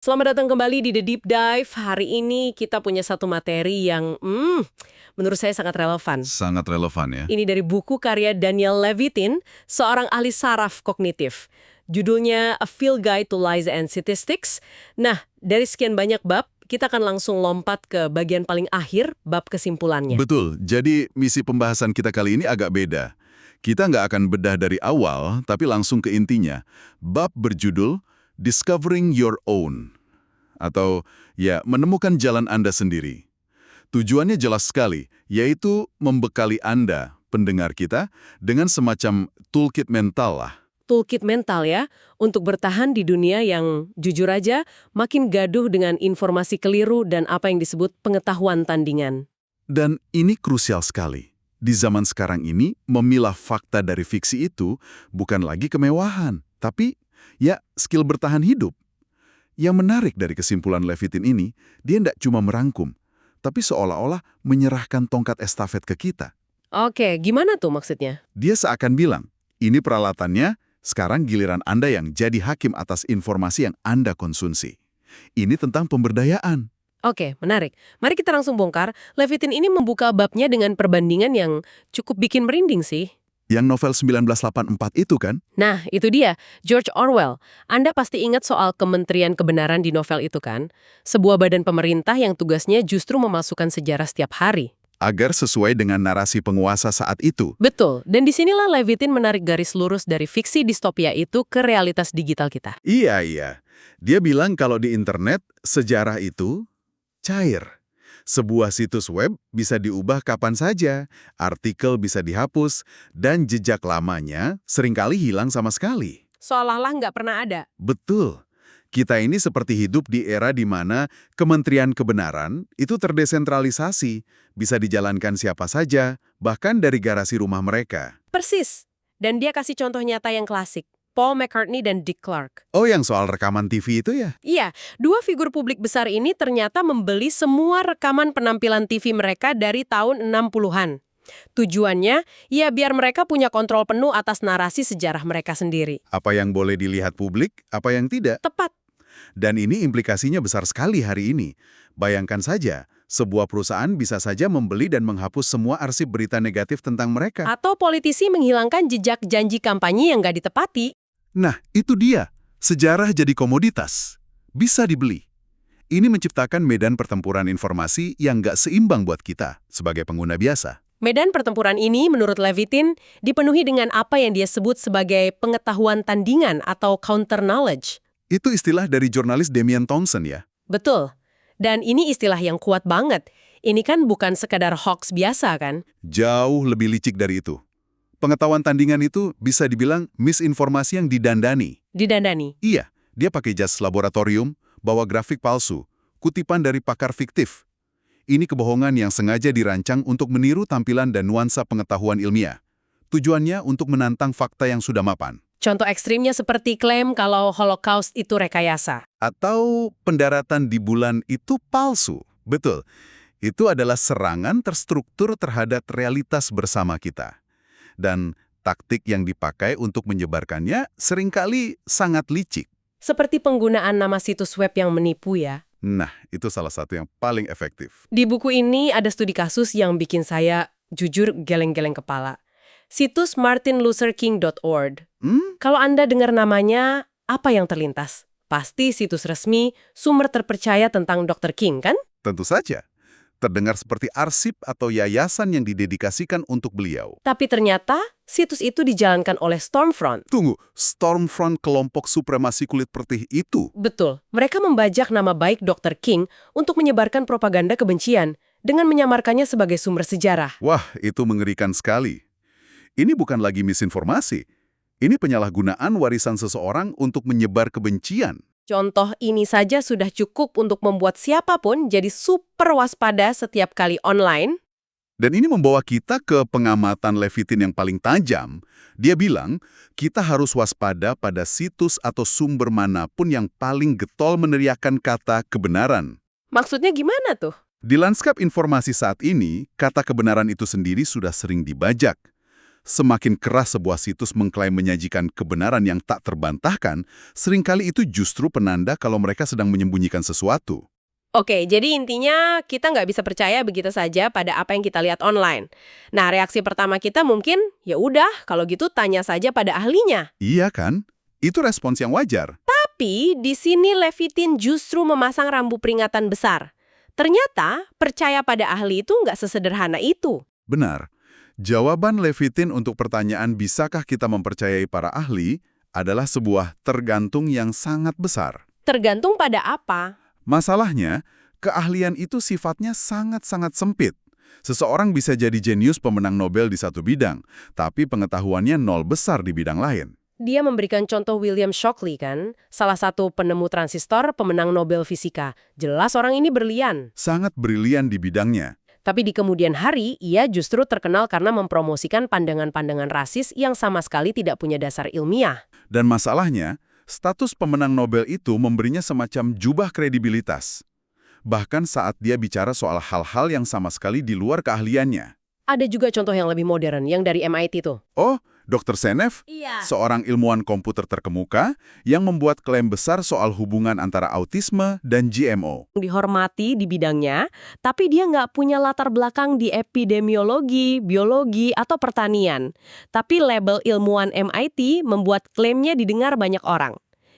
Selamat datang kembali di The Deep Dive. Hari ini kita punya satu materi yang menurut saya sangat relevan. Sangat relevan ya. Ini dari buku karya Daniel Levitin, seorang ahli saraf kognitif. Judulnya A Field Guide to Lies and Statistics. Nah, dari sekian banyak bab, kita akan langsung lompat ke bagian paling akhir, bab kesimpulannya. Betul, jadi misi pembahasan kita kali ini agak beda. Kita nggak akan bedah dari awal, tapi langsung ke intinya. Bab berjudul Discovering Your Own. Atau ya, menemukan jalan Anda sendiri. Tujuannya jelas sekali, yaitu membekali Anda, pendengar kita, dengan semacam toolkit mental lah. Toolkit mental ya, untuk bertahan di dunia yang jujur aja makin gaduh dengan informasi keliru dan apa yang disebut pengetahuan tandingan. Dan ini krusial sekali. Di zaman sekarang ini, memilah fakta dari fiksi itu bukan lagi kemewahan, tapi ya skill bertahan hidup. Yang menarik dari kesimpulan Levitin ini, dia tidak cuma merangkum, tapi seolah-olah menyerahkan tongkat estafet ke kita. Oke, gimana tuh maksudnya? Dia seakan bilang, ini peralatannya, sekarang giliran Anda yang jadi hakim atas informasi yang Anda konsumsi. Ini tentang pemberdayaan. Oke, menarik. Mari kita langsung bongkar. Levitin ini membuka babnya dengan perbandingan yang cukup bikin merinding sih. Yang novel 1984 itu kan? Nah, itu dia, George Orwell. Anda pasti ingat soal Kementerian Kebenaran di novel itu kan? Sebuah badan pemerintah yang tugasnya justru memasukkan sejarah setiap hari. Agar sesuai dengan narasi penguasa saat itu. Betul, dan disinilah Levitin menarik garis lurus dari fiksi distopia itu ke realitas digital kita. Iya. Dia bilang kalau di internet, sejarah itu cair. Sebuah situs web bisa diubah kapan saja, artikel bisa dihapus, dan jejak lamanya seringkali hilang sama sekali. Seolah-olah nggak pernah ada. Betul. Kita ini seperti hidup di era di mana Kementerian Kebenaran itu terdesentralisasi, bisa dijalankan siapa saja, bahkan dari garasi rumah mereka. Persis. Dan dia kasih contoh nyata yang klasik. Paul McCartney dan Dick Clark. Oh, yang soal rekaman TV itu ya? Iya, dua figur publik besar ini ternyata membeli semua rekaman penampilan TV mereka dari tahun 60-an. Tujuannya, ya biar mereka punya kontrol penuh atas narasi sejarah mereka sendiri. Apa yang boleh dilihat publik, apa yang tidak. Tepat. Dan ini implikasinya besar sekali hari ini. Bayangkan saja, sebuah perusahaan bisa saja membeli dan menghapus semua arsip berita negatif tentang mereka. Atau politisi menghilangkan jejak janji kampanye yang nggak ditepati. Nah, itu dia. Sejarah jadi komoditas. Bisa dibeli. Ini menciptakan medan pertempuran informasi yang nggak seimbang buat kita sebagai pengguna biasa. Medan pertempuran ini, menurut Levitin, dipenuhi dengan apa yang dia sebut sebagai pengetahuan tandingan atau counter knowledge. Itu istilah dari jurnalis Damian Townsend ya? Betul. Dan ini istilah yang kuat banget. Ini kan bukan sekadar hoax biasa kan? Jauh lebih licik dari itu. Pengetahuan tandingan itu bisa dibilang misinformasi yang didandani. Didandani. Iya, dia pakai jas laboratorium, bawa grafik palsu, kutipan dari pakar fiktif. Ini kebohongan yang sengaja dirancang untuk meniru tampilan dan nuansa pengetahuan ilmiah. Tujuannya untuk menantang fakta yang sudah mapan. Contoh ekstrimnya seperti klaim kalau Holocaust itu rekayasa. Atau pendaratan di bulan itu palsu. Betul, itu adalah serangan terstruktur terhadap realitas bersama kita. Dan taktik yang dipakai untuk menyebarkannya seringkali sangat licik. Seperti penggunaan nama situs web yang menipu ya. Nah, itu salah satu yang paling efektif. Di buku ini ada studi kasus yang bikin saya jujur geleng-geleng kepala. Situs martinlutherking.org. Kalau Anda dengar namanya, apa yang terlintas? Pasti situs resmi, sumber terpercaya tentang Dr. King, kan? Tentu saja. Terdengar seperti arsip atau yayasan yang didedikasikan untuk beliau. Tapi ternyata, situs itu dijalankan oleh Stormfront. Tunggu, Stormfront kelompok supremasi kulit putih itu? Betul. Mereka membajak nama baik Dr. King untuk menyebarkan propaganda kebencian dengan menyamarkannya sebagai sumber sejarah. Wah, itu mengerikan sekali. Ini bukan lagi misinformasi. Ini penyalahgunaan warisan seseorang untuk menyebar kebencian. Contoh ini saja sudah cukup untuk membuat siapapun jadi super waspada setiap kali online. Dan ini membawa kita ke pengamatan Levitin yang paling tajam. Dia bilang, kita harus waspada pada situs atau sumber manapun yang paling getol meneriakkan kata kebenaran. Maksudnya gimana tuh? Di lanskap informasi saat ini, kata kebenaran itu sendiri sudah sering dibajak. Semakin keras sebuah situs mengklaim menyajikan kebenaran yang tak terbantahkan, seringkali itu justru penanda kalau mereka sedang menyembunyikan sesuatu. Oke, jadi intinya kita nggak bisa percaya begitu saja pada apa yang kita lihat online. Nah, reaksi pertama kita mungkin, ya udah, kalau gitu tanya saja pada ahlinya. Iya kan? Itu respons yang wajar. Tapi di sini Levitin justru memasang rambu peringatan besar. Ternyata percaya pada ahli itu nggak sesederhana itu. Benar. Jawaban Levitin untuk pertanyaan bisakah kita mempercayai para ahli adalah sebuah tergantung yang sangat besar. Tergantung pada apa. Masalahnya, keahlian itu sifatnya sangat-sangat sempit. Seseorang bisa jadi jenius pemenang Nobel di satu bidang, tapi pengetahuannya nol besar di bidang lain. Dia memberikan contoh William Shockley kan, salah satu penemu transistor, pemenang Nobel Fisika. Jelas orang ini berlian. Sangat brilian di bidangnya. Tapi di kemudian hari, ia justru terkenal karena mempromosikan pandangan-pandangan rasis yang sama sekali tidak punya dasar ilmiah. Dan masalahnya, status pemenang Nobel itu memberinya semacam jubah kredibilitas. Bahkan saat dia bicara soal hal-hal yang sama sekali di luar keahliannya. Ada juga contoh yang lebih modern, yang dari MIT tuh. Oh, Dr. Senev, Iya. seorang ilmuwan komputer terkemuka yang membuat klaim besar soal hubungan antara autisme dan GMO. Dihormati di bidangnya, tapi dia nggak punya latar belakang di epidemiologi, biologi, atau pertanian. Tapi label ilmuwan MIT membuat klaimnya didengar banyak orang.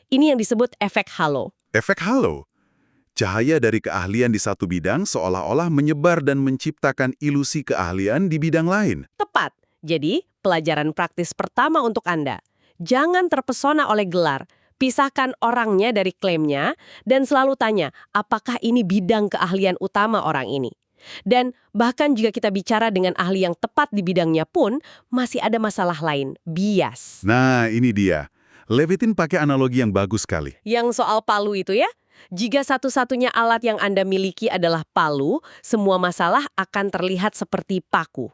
Ini yang disebut efek halo. Efek halo. Cahaya dari keahlian di satu bidang seolah-olah menyebar dan menciptakan ilusi keahlian di bidang lain. Tepat. Jadi, pelajaran praktis pertama untuk Anda. Jangan terpesona oleh gelar. Pisahkan orangnya dari klaimnya dan selalu tanya, apakah ini bidang keahlian utama orang ini? Dan bahkan jika kita bicara dengan ahli yang tepat di bidangnya pun, masih ada masalah lain, bias. Nah, ini dia. Levitin pakai analogi yang bagus sekali. Yang soal palu itu ya, jika satu-satunya alat yang Anda miliki adalah palu, semua masalah akan terlihat seperti paku.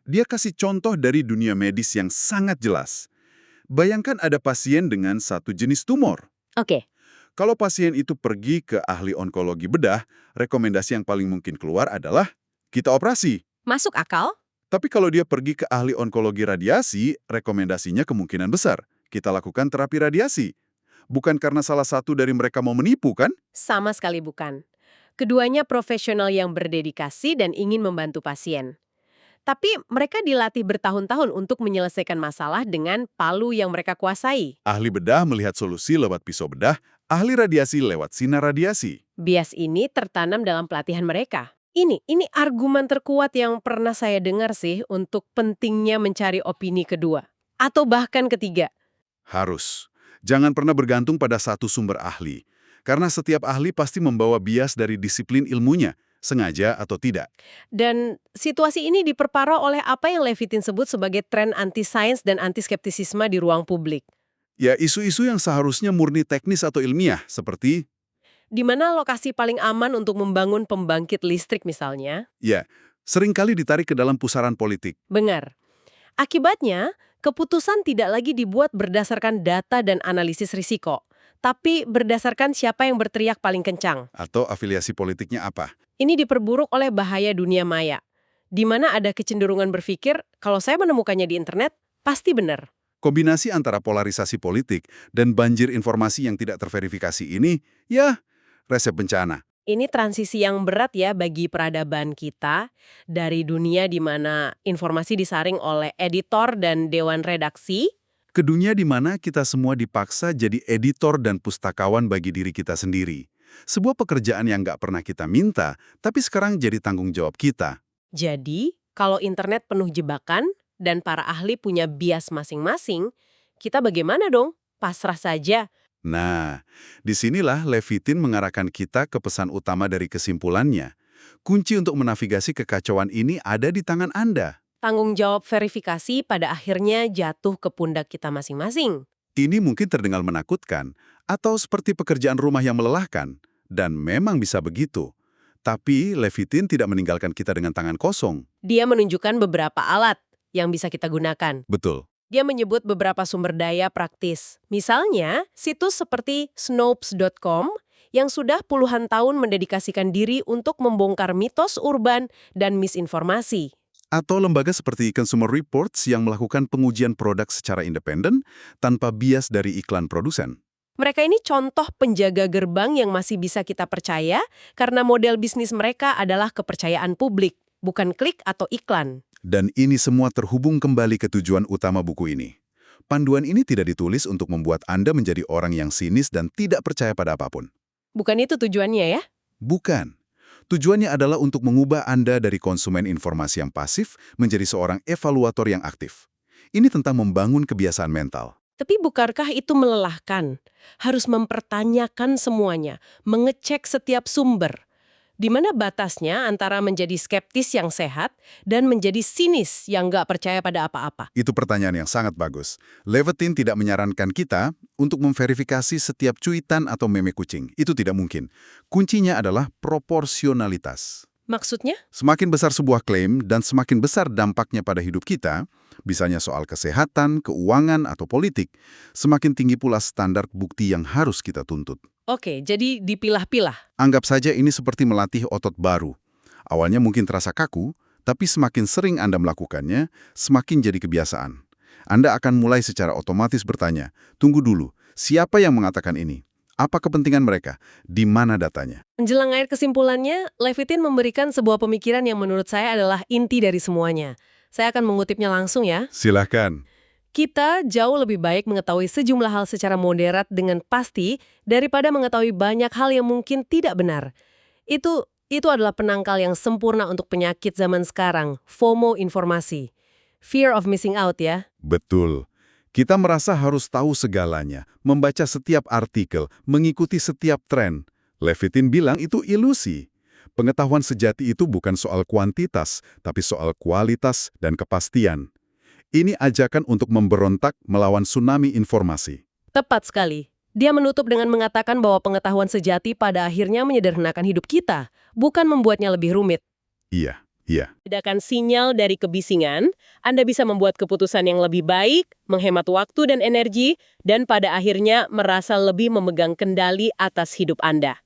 Dia kasih contoh dari dunia medis yang sangat jelas. Bayangkan ada pasien dengan satu jenis tumor. Oke. Kalau pasien itu pergi ke ahli onkologi bedah, rekomendasi yang paling mungkin keluar adalah kita operasi. Masuk akal? Tapi kalau dia pergi ke ahli onkologi radiasi, rekomendasinya kemungkinan besar kita lakukan terapi radiasi. Bukan karena salah satu dari mereka mau menipu, kan? Sama sekali bukan. Keduanya profesional yang berdedikasi dan ingin membantu pasien. Tapi mereka dilatih bertahun-tahun untuk menyelesaikan masalah dengan palu yang mereka kuasai. Ahli bedah melihat solusi lewat pisau bedah, ahli radiasi lewat sinar radiasi. Bias ini tertanam dalam pelatihan mereka. Ini argumen terkuat yang pernah saya dengar sih untuk pentingnya mencari opini kedua. Atau bahkan ketiga. Harus. Jangan pernah bergantung pada satu sumber ahli. Karena setiap ahli pasti membawa bias dari disiplin ilmunya, sengaja atau tidak. Dan situasi ini diperparah oleh apa yang Levitin sebut sebagai tren anti-sains dan anti-skeptisisme di ruang publik. Ya, isu-isu yang seharusnya murni teknis atau ilmiah, seperti Di mana lokasi paling aman untuk membangun pembangkit listrik misalnya? ya, seringkali ditarik ke dalam pusaran politik. Benar. Akibatnya, keputusan tidak lagi dibuat berdasarkan data dan analisis risiko, tapi berdasarkan siapa yang berteriak paling kencang. Atau afiliasi politiknya apa. Ini diperburuk oleh bahaya dunia maya, di mana ada kecenderungan berpikir, kalau saya menemukannya di internet, pasti benar. Kombinasi antara polarisasi politik dan banjir informasi yang tidak terverifikasi ini, ya, resep bencana. Ini transisi yang berat ya bagi peradaban kita, dari dunia di mana informasi disaring oleh editor dan dewan redaksi, Ke dunia di mana kita semua dipaksa jadi editor dan pustakawan bagi diri kita sendiri. Sebuah pekerjaan yang nggak pernah kita minta, tapi sekarang jadi tanggung jawab kita. Jadi, kalau internet penuh jebakan dan para ahli punya bias masing-masing, kita bagaimana dong? Pasrah saja. Nah, disinilah Levitin mengarahkan kita ke pesan utama dari kesimpulannya. Kunci untuk menavigasi kekacauan ini ada di tangan Anda. Tanggung jawab verifikasi pada akhirnya jatuh ke pundak kita masing-masing. Ini mungkin terdengar menakutkan, atau seperti pekerjaan rumah yang melelahkan, dan memang bisa begitu. Tapi Levitin tidak meninggalkan kita dengan tangan kosong. Dia menunjukkan beberapa alat yang bisa kita gunakan. Betul. Dia menyebut beberapa sumber daya praktis. Misalnya, situs seperti Snopes.com yang sudah puluhan tahun mendedikasikan diri untuk membongkar mitos urban dan misinformasi. Atau lembaga seperti Consumer Reports yang melakukan pengujian produk secara independen tanpa bias dari iklan produsen. Mereka ini contoh penjaga gerbang yang masih bisa kita percaya karena model bisnis mereka adalah kepercayaan publik, bukan klik atau iklan. Dan ini semua terhubung kembali ke tujuan utama buku ini. Panduan ini tidak ditulis untuk membuat Anda menjadi orang yang sinis dan tidak percaya pada apapun. Bukan itu tujuannya ya? Bukan. Tujuannya adalah untuk mengubah Anda dari konsumen informasi yang pasif menjadi seorang evaluator yang aktif. Ini tentang membangun kebiasaan mental. Tapi bukankah itu melelahkan? Harus mempertanyakan semuanya, mengecek setiap sumber. Di mana batasnya antara menjadi skeptis yang sehat dan menjadi sinis yang nggak percaya pada apa-apa? Itu pertanyaan yang sangat bagus. Levitin tidak menyarankan kita untuk memverifikasi setiap cuitan atau meme kucing. Itu tidak mungkin. Kuncinya adalah proporsionalitas. Maksudnya? Semakin besar sebuah klaim dan semakin besar dampaknya pada hidup kita, misalnya soal kesehatan, keuangan, atau politik, semakin tinggi pula standar bukti yang harus kita tuntut. Oke, jadi dipilah-pilah. Anggap saja ini seperti melatih otot baru. Awalnya mungkin terasa kaku, tapi semakin sering Anda melakukannya, semakin jadi kebiasaan. Anda akan mulai secara otomatis bertanya, tunggu dulu, siapa yang mengatakan ini? Apa kepentingan mereka? Di mana datanya? Menjelang akhir kesimpulannya, Levitin memberikan sebuah pemikiran yang menurut saya adalah inti dari semuanya. Saya akan mengutipnya langsung ya. Silahkan. Kita jauh lebih baik mengetahui sejumlah hal secara moderat dengan pasti daripada mengetahui banyak hal yang mungkin tidak benar. Itu adalah penangkal yang sempurna untuk penyakit zaman sekarang, FOMO informasi. Fear of missing out ya. Betul. Kita merasa harus tahu segalanya, membaca setiap artikel, mengikuti setiap tren. Levitin bilang itu ilusi. Pengetahuan sejati itu bukan soal kuantitas, tapi soal kualitas dan kepastian. Ini ajakan untuk memberontak melawan tsunami informasi. Tepat sekali. Dia menutup dengan mengatakan bahwa pengetahuan sejati pada akhirnya menyederhanakan hidup kita, bukan membuatnya lebih rumit. Iya. Bedakan sinyal dari kebisingan, Anda bisa membuat keputusan yang lebih baik, menghemat waktu dan energi, dan pada akhirnya merasa lebih memegang kendali atas hidup Anda.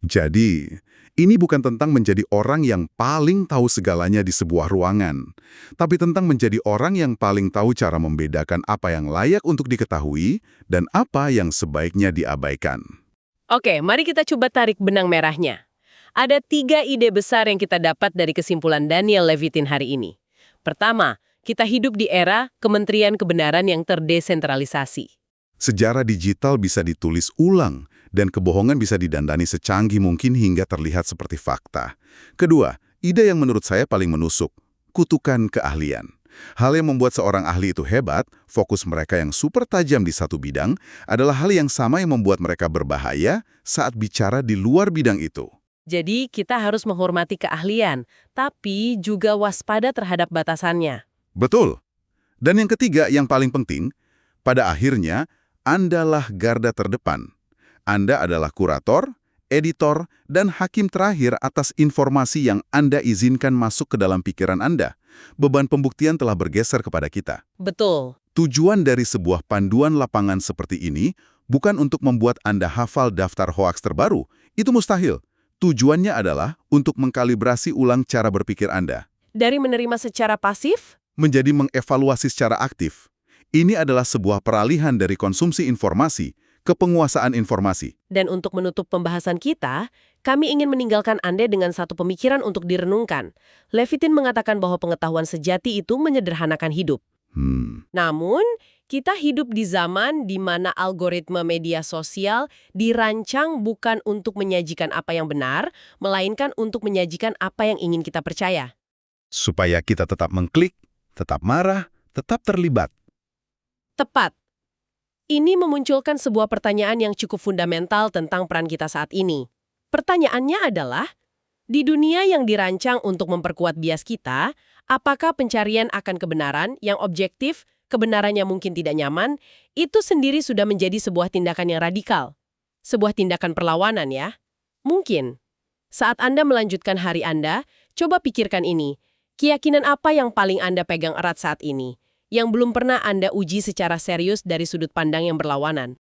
Jadi, ini bukan tentang menjadi orang yang paling tahu segalanya di sebuah ruangan, tapi tentang menjadi orang yang paling tahu cara membedakan apa yang layak untuk diketahui dan apa yang sebaiknya diabaikan. Oke, mari kita coba tarik benang merahnya. Ada 3 ide besar yang kita dapat dari kesimpulan Daniel Levitin hari ini. Pertama, kita hidup di era Kementerian Kebenaran yang terdesentralisasi. Sejarah digital bisa ditulis ulang, dan kebohongan bisa didandani secanggih mungkin hingga terlihat seperti fakta. Kedua, ide yang menurut saya paling menusuk, kutukan keahlian. Hal yang membuat seorang ahli itu hebat, fokus mereka yang super tajam di satu bidang, adalah hal yang sama yang membuat mereka berbahaya saat bicara di luar bidang itu. Jadi, kita harus menghormati keahlian, tapi juga waspada terhadap batasannya. Betul. Dan yang ketiga, yang paling penting, pada akhirnya, Andalah garda terdepan. Anda adalah kurator, editor, dan hakim terakhir atas informasi yang Anda izinkan masuk ke dalam pikiran Anda. Beban pembuktian telah bergeser kepada kita. Betul. Tujuan dari sebuah panduan lapangan seperti ini bukan untuk membuat Anda hafal daftar hoaks terbaru. Itu mustahil. Tujuannya adalah untuk mengkalibrasi ulang cara berpikir Anda. Dari menerima secara pasif, Menjadi mengevaluasi secara aktif. Ini adalah sebuah peralihan dari konsumsi informasi ke penguasaan informasi. dan untuk menutup pembahasan kita, kami ingin meninggalkan Anda dengan satu pemikiran untuk direnungkan. Levitin mengatakan bahwa pengetahuan sejati itu menyederhanakan hidup. Namun, kita hidup di zaman di mana algoritma media sosial dirancang bukan untuk menyajikan apa yang benar, melainkan untuk menyajikan apa yang ingin kita percaya. Supaya kita tetap mengklik, tetap marah, tetap terlibat. Tepat. Ini memunculkan sebuah pertanyaan yang cukup fundamental tentang peran kita saat ini. Pertanyaannya adalah, di dunia yang dirancang untuk memperkuat bias kita, apakah pencarian akan kebenaran yang objektif, kebenarannya mungkin tidak nyaman, itu sendiri sudah menjadi sebuah tindakan yang radikal? Sebuah tindakan perlawanan ya? Mungkin. Saat Anda melanjutkan hari Anda, coba pikirkan ini. Keyakinan apa yang paling Anda pegang erat saat ini? Yang belum pernah Anda uji secara serius dari sudut pandang yang berlawanan?